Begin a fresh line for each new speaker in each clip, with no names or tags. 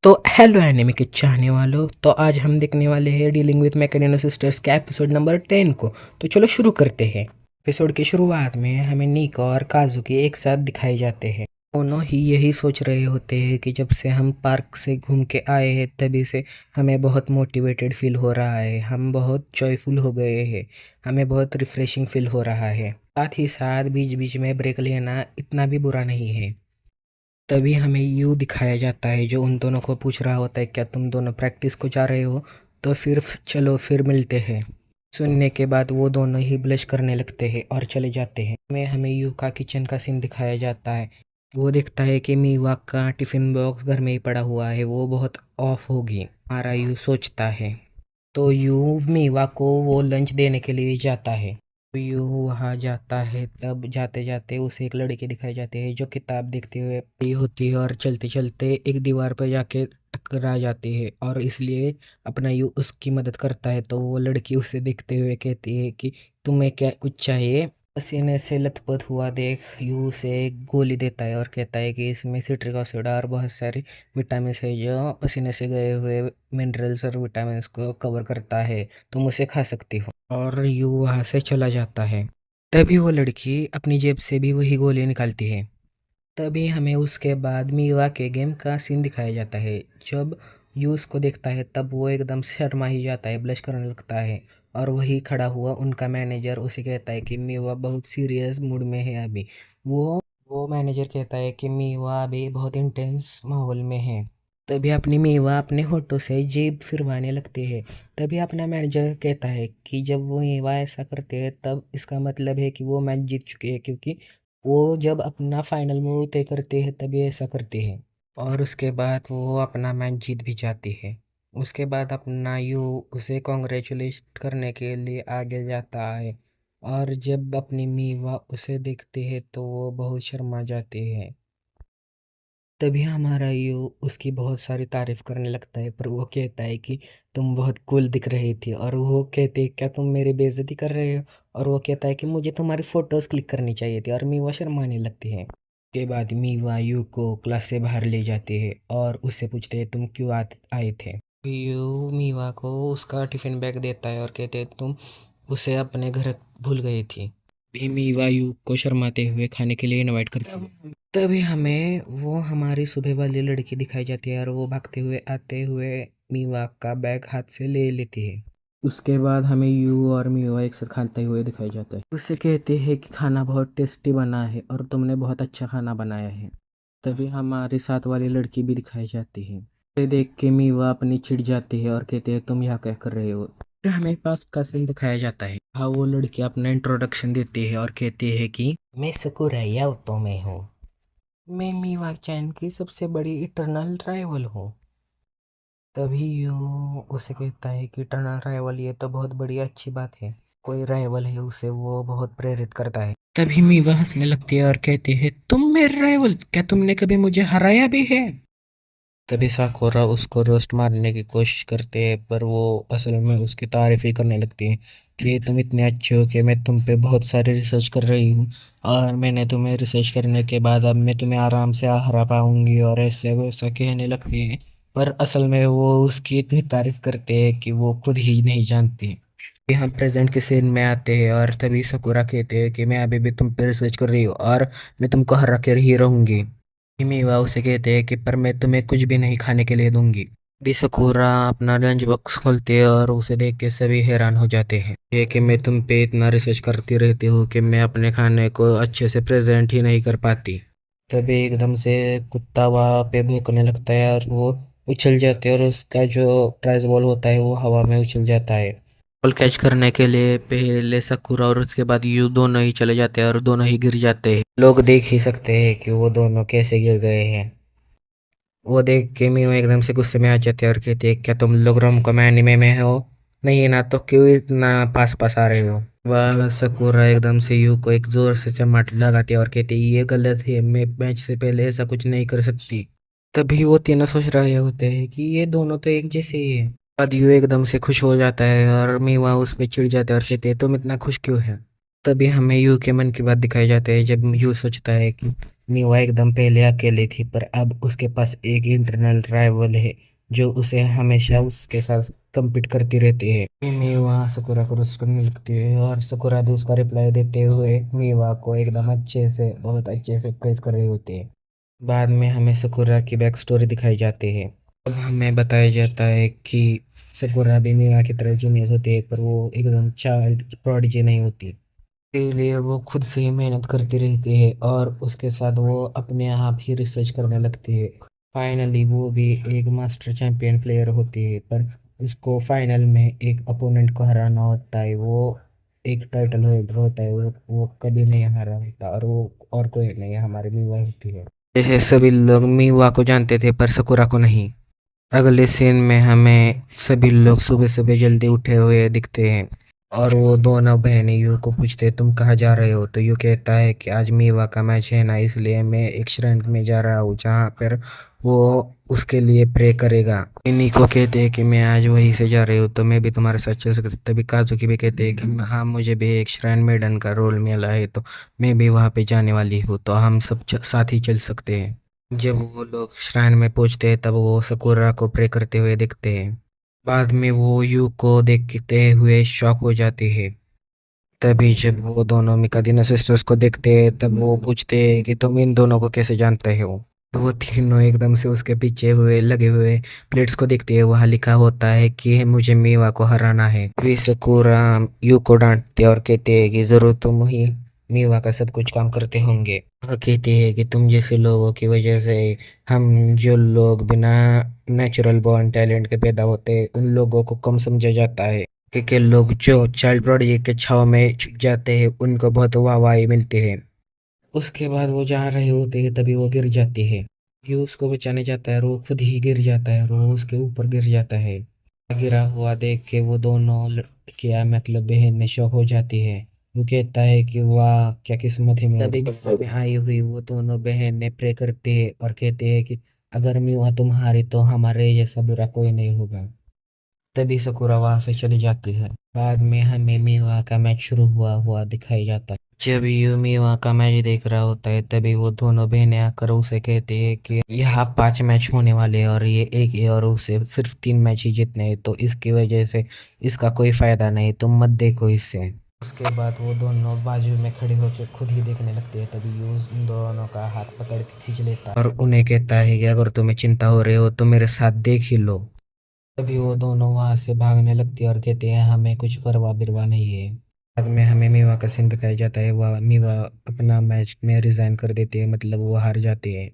तो hello anime के चाहने वालों। तो आज हम देखने वाले हैं डीलिंग विद मैकेनिनो सिस्टर्स के एपिसोड नंबर 10 को। तो चलो शुरू करते हैं। एपिसोड की शुरुआत में हमें निको और काजुकी एक साथ दिखाए जाते हैं। दोनों ही यही सोच रहे होते हैं कि जब से हम पार्क से घूम के आए हैं तभी से हमें बहुत मोटिवेटेड फील हो रहा है, हम बहुत जॉयफुल हो गए हैं, हमें बहुत रिफ्रेशिंग फील हो रहा है। साथ ही साथ बीच बीच में ब्रेक लेना इतना भी बुरा नहीं है। तभी हमें यू दिखाया जाता है जो उन दोनों को पूछ रहा होता है, क्या तुम दोनों प्रैक्टिस को जा रहे हो? तो फिर चलो फिर मिलते हैं। सुनने के बाद वो दोनों ही ब्लश करने लगते हैं और चले जाते हैं। में हमें यू का किचन का सीन दिखाया जाता है। वो देखता है कि मीवा का टिफिन बॉक्स घर में ही पड़ा हुआ है, वो बहुत ऑफ होगी। हमारा यू सोचता है। तो यू मीवा को वो लंच देने के लिए जाता है। यू वहाँ जाता है, तब जाते जाते उसे एक लड़की दिखाई जाती है जो किताब देखते हुए पड़ी होती है और चलते चलते एक दीवार पर जाके टकरा जाती है और इसलिए अपना यू उसकी मदद करता है। तो वो लड़की उसे देखते हुए कहती है कि तुम्हें क्या कुछ चाहिए? पसीने से लथपथ हुआ देख यू उसे एक गोली देता है और कहता है कि इसमें सिट्रिक एसिड और बहुत सारे विटामिन है जो पसीने से गए हुए मिनरल्स और विटामिन को कवर करता है, तुम उसे खा सकती हो। और यू वहाँ से चला जाता है। तभी वो लड़की अपनी जेब से भी वही गोली निकालती है। तभी हमें उसके बाद मीवा के गेम का सीन दिखाया जाता है। जब यू उसको देखता है तब वो एकदम शर्मा ही जाता है, ब्लश करने लगता है। और वही खड़ा हुआ उनका मैनेजर उसे कहता है कि मीवा बहुत सीरियस मूड में है अभी। वो मैनेजर कहता है कि मीवा अभी बहुत इंटेंस माहौल में है। तभी अपनी मीवा अपने होठों से जीभ फिरवाने लगती है। तभी अपना मैनेजर कहता है कि जब वो मीवा ऐसा करते हैं तब इसका मतलब है कि वो मैच जीत चुके हैं, क्योंकि वो जब अपना फाइनल मूव तय करते हैं तभी ऐसा करते हैं। और उसके बाद वो अपना मैच जीत भी जाती है। उसके बाद अपना यू उसे कॉन्ग्रेचुलेट करने के लिए आगे जाता है। और जब अपनी मीवा उसे देखते हैं तो वो बहुत शर्मा जाते हैं। तभी हमारा यू उसकी बहुत सारी तारीफ करने लगता है, पर वो कहता है कि तुम बहुत कूल दिख रही थी। और वो कहते हैं क्या तुम मेरी बेइज्जती कर रहे हो? और वो कहता है कि मुझे तुम्हारी फोटोज क्लिक करनी चाहिए थी। और मीवा शर्माने लगती है। के बाद मीवा यू को क्लास से बाहर ले जाते हैं और उससे पूछते हैं तुम क्यों आए थे। यू मीवा को उसका टिफिन बैग देता है और कहते हैं तुम उसे अपने घर भूल गई थी। भी मीवा यू को शर्माते हुए खाने के लिए इनवाइट करती है। तभी हमें वो हमारी सुबह वाली लड़की दिखाई जाती है और वो भागते हुए आते हुए मीवा का बैग हाथ से ले लेती है। उसके बाद हमें यू और मीवा एक साथ खाते हुए दिखाई जाता है। उससे कहते हैं कि खाना बहुत टेस्टी बना है और तुमने बहुत अच्छा खाना बनाया है। तभी हमारी साथ वाली लड़की भी दिखाई जाती है। उसे देख के मीवा अपनी चिढ़ जाती है और कहते हैं तुम यहाँ क्या कर रहे हो। फिर हमें पास का सीन दिखाया जाता है। हाँ, वो लड़की अपना इंट्रोडक्शन देती है और कहती है कि मैं सकुरा याओतो में हूँ। मैं मीवा चैन की सबसे बड़ी इटरनल राइवल हूँ। तभी यू उसे कहता है कि इटरनल राइवल ये तो बहुत बड़ी अच्छी बात है, कोई राइवल है उसे वो बहुत प्रेरित करता है। तभी मीवा हंसने लगती है और कहती है तुम मेरे राइवल, क्या तुमने कभी मुझे हराया भी है? तभी साकुरा उसको रोस्ट मारने की कोशिश करते हैं, पर वो असल में उसकी तारीफ ही करने लगती है कि तुम इतने अच्छे हो कि मैं तुम पे बहुत सारे रिसर्च कर रही हूँ और मैंने तुम्हें रिसर्च करने के बाद अब मैं तुम्हें आराम से हरा पाऊंगी और ऐसे वैसा कहने लगती है। पर असल में वो उसकी इतनी तारीफ करते हैं कि वो खुद ही नहीं जानती। कि हम प्रेजेंट के सीन में आते हैं और तभी सकुरा कहते हैं कि मैं अभी भी तुम पे रिसर्च कर रही हूँ और मैं तुमको हरा कर ही रहूंगी। मीवा उसे कहते हैं कि पर मैं तुम्हें कुछ भी नहीं खाने के लिए दूंगी। भी सकुरा अपना लंच बॉक्स खोलते हैं और उसे देख के सभी हैरान हो जाते हैं। ये कि मैं तुम पे इतना रिसर्च करती रहती हूँ कि मैं अपने खाने को अच्छे से प्रेजेंट ही नहीं कर पाती। तभी एकदम से कुत्ता वहाँ पे भौंकने लगता है और वो उछल जाते हैं और उसका जो प्राइज बॉल होता है वो हवा में उछल जाता है। बॉल कैच करने के लिए पहले सकुरा और उसके बाद यू दोनों ही चले जाते हैं और दोनों ही गिर जाते हैं। लोग देख ही सकते हैं कि वो दोनों कैसे गिर गए हैं। वो देख के मीनू एकदम से गुस्से में आ जाते हैं और कहते हैं क्या तुम लोग रोम को एनीमे में हो? नहीं ना, तो क्यों इतना पास पास आ रहे हो? वह सकुरा एकदम से यू को एक जोर से चमाट लगाती है और कहती है ये गलत है, मैं मैच से पहले ऐसा कुछ नहीं कर सकती। तभी वो तीनों सोच रहे होते हैं कि ये दोनों तो एक जैसे ही है। बाद यू एकदम से खुश हो जाता है और मीवा उस पर चिढ़ जाता है और कहते है तुम इतना खुश क्यों है? तभी हमें यू के मन की बात दिखाई जाती है जब यू सोचता है कि मीवा एकदम पहले अकेले थी पर अब उसके पास एक इंटरनल राइवल है जो उसे हमेशा उसके साथ compete करती रहती है। मीवा सकुरा को रुष्ट करने लगती है और सकुरा भी उसका रिप्लाई देते हुए मीवा को एकदम अच्छे से बहुत अच्छे से प्रेज कर रही होती है। बाद में हमें सकुरा की बैक स्टोरी दिखाई जाती है। अब हमें बताया जाता है कि सकुरा भी मीवा की तरह जीनियस होती है पर वो एकदम चाइल्ड प्रोडिजी नहीं होती। के लिए वो खुद से ही मेहनत करती रहती है और उसके साथ वो अपने आप ही रिसर्च करने लगती है। फाइनली वो भी एक मास्टर चैंपियन प्लेयर होती है पर उसको फाइनल में एक अपोनेंट को हराना होता है। वो एक टाइटल होल्डर होता है, वो कभी नहीं हारा होता और वो और कोई नहीं हमारी मीवा होती है। जैसे सभी लोग मीवा को जानते थे पर सकुरा को नहीं। अगले सीन में हमें सभी लोग सुबह सुबह जल्दी उठे हुए दिखते हैं और वो दोनों बहनें यू को पूछते हैं तुम कहाँ जा रहे हो, तो यू कहता है कि आज मीवा का मैच है ना इसलिए मैं एक श्राइन में जा रहा हूँ जहाँ पर वो उसके लिए प्रे करेगा। इन्हीं को कहते हैं कि मैं आज वहीं से जा रही हूँ तो मैं भी तुम्हारे साथ चल सकती। तभी काजुकी भी कहते हैं कि हाँ मुझे भी एक श्राइन मेडन का रोल मिला है तो मैं भी वहाँ पे जाने वाली हूँ तो हम सब साथ ही चल सकते हैं। जब वो लोग श्राइन में पहुंचते हैं तब वो सकुरा को प्रे करते हुए दिखते हैं। बाद में वो यू को देखते हुए शॉक हो जाती है। तभी जब वो दोनों मिकादिना सिस्टर्स को देखते हैं तब वो पूछते हैं कि तुम इन दोनों को कैसे जानते हो। तो वो तीनों एकदम से उसके पीछे हुए लगे हुए प्लेट्स को देखते हैं, वहाँ लिखा होता है कि मुझे मीवा को हराना है। वे सकुरा यू को डांटते और कहते हैं कि जरूर तुम ही मीवा का सब कुछ काम करते होंगे। वो कहते हैं कि तुम जैसे लोगों की वजह से हम जो लोग बिना नेचुरल बॉर्न टैलेंट के पैदा होते हैं उन लोगों को कम समझा जाता है के लोग जो चाइल्ड प्रोडिजी के छाव में छुप जाते हैं उनको बहुत वाहवाही मिलती है। उसके बाद वो जा रहे होते हैं तभी वो गिर जाती है। ये उसको बचाने जाता है और वो खुद ही गिर जाता है और वो उसके ऊपर गिर जाता है। गिरा हुआ देख के वो दोनों क्या मतलब बहन ने शौक हो जाती है। वो कहता है कि वाह क्या किस्मत है मेरी। तभी गुस्से में आई हुई वो दोनों बहन ने प्रे करते हैं और कहते हैं कि अगर मैं हुआ तुम्हारी तो हमारे जैसा बुरा कोई नहीं होगा। तभी सकुरा वहां से चली जाती है। बाद में हमें मीवा का मैच शुरू हुआ हुआ दिखाई जाता है। जब यू मीवा का मैच देख रहा होता है तभी वो दोनों बहनें आकर उसे कहती है कि यहाँ 5 मैच होने वाले हैं और ये एक है और उसे सिर्फ 3 मैच ही जीतने हैं तो इसकी वजह से इसका कोई फायदा नहीं, तुम मत देखो इससे। उसके बाद वो दोनों बाजू में खड़े होकर खुद ही देखने लगते हैं। तभी यू उन दोनों का हाथ पकड़ के खींच लेता है और उन्हें कहता है कि अगर तुम्हें चिंता हो रही हो तो मेरे साथ देख ही लो। तभी वो दोनों वहां से भागने लगती है और कहते हैं हमें कुछ परवाह बिरवा नहीं है। बाद में हमें मीवा का सीन दिखाया जाता है, वह मीवा अपना मैच में रिजाइन कर देती है, मतलब वो हार जाती है।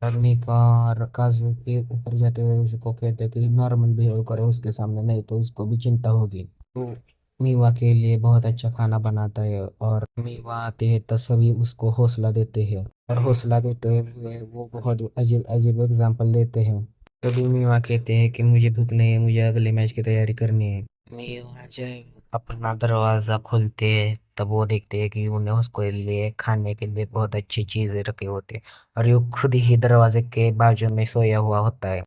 और निका और काजू के ऊपर जाते हुए उसको कहते हैं कि नॉर्मल बिहेव करो उसके सामने नहीं तो उसको भी चिंता होगी। तो मीवा के लिए बहुत अच्छा खाना बनाता है और मीवा आते हैं तो सभी उसको हौसला देते हैं और हौसला देते हुए वो बहुत अजीब अजीब एग्जाम्पल देते हैं। तभी मीवा कहते हैं कि मुझे भूख नहीं है, मुझे अगले मैच की तैयारी करनी है। मीवा जब अपना दरवाजा खोलते हैं तब वो देखते हैं कि उन्हें उसके लिए खाने के लिए बहुत अच्छी चीजें रखे होते हैं और ये खुद ही दरवाजे के बाजू में सोया हुआ होता है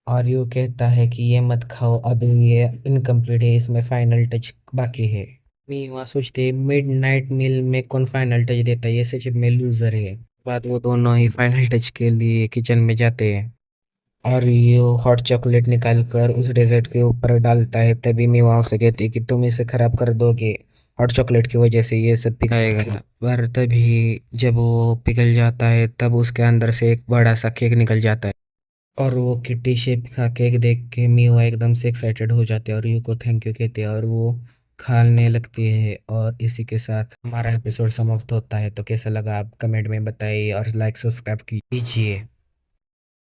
और यू कहता है कि ये मत खाओ अभी ये इनकम्प्लीट है, इसमें फाइनल टच बाकी है। मीवा सोचते हैं मिड नाइट मील में कौन फाइनल टच देता है, ये सच में लूजर है। बाद वो दोनों ही फाइनल टच के लिए किचन में जाते हैं और ये हॉट चॉकलेट निकाल कर उस डेजर्ट के ऊपर डालता है। तभी मीवा उसे कहती है कि तुम इसे खराब कर दोगे, हॉट चॉकलेट की वजह से ये सब पिघलेगा। पर तभी जब वो पिघल जाता है तब उसके अंदर से एक बड़ा सा केक निकल जाता है और वो किट्टी शेप का केक देख के मीवा एकदम से एक्साइटेड हो जाते हैं और यू को थैंक यू कहते हैं और वो खाने लगती है। और इसी के साथ हमारा एपिसोड समाप्त होता है। तो कैसा लगा आप कमेंट में बताइए और लाइक सब्सक्राइब कीजिए।